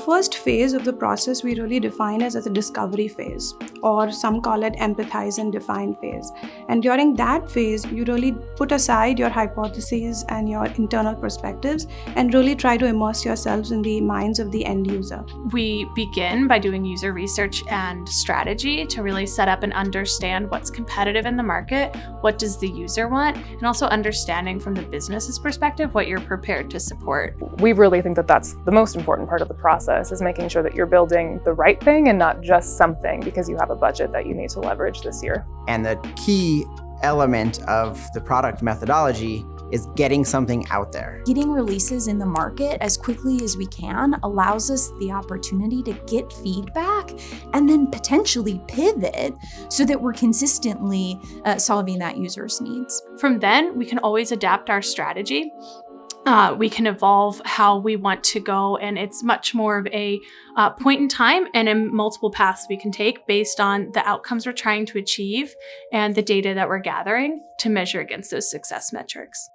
first phase of the process we really define as a discovery phase, or some call it empathize and define phase. And during that phase, you really put aside your hypotheses and your internal perspectives and really try to immerse yourselves in the minds of the end user. We begin by doing user research and strategy to really set up and understand what's competitive in the market, what does the user want, and also understanding from the business's perspective what you're prepared to support. We really think that that's the most important part of the process, is making sure that you're building the right thing and not just something because you have a budget that you need to leverage this year. And the key element of the product methodology is getting something out there. Getting releases in the market as quickly as we can allows us the opportunity to get feedback and then potentially pivot so that we're consistently solving that user's needs. From then, we can always adapt our strategy. We can evolve how we want to go, and it's much more of a point in time and in multiple paths we can take based on the outcomes we're trying to achieve and the data that we're gathering to measure against those success metrics.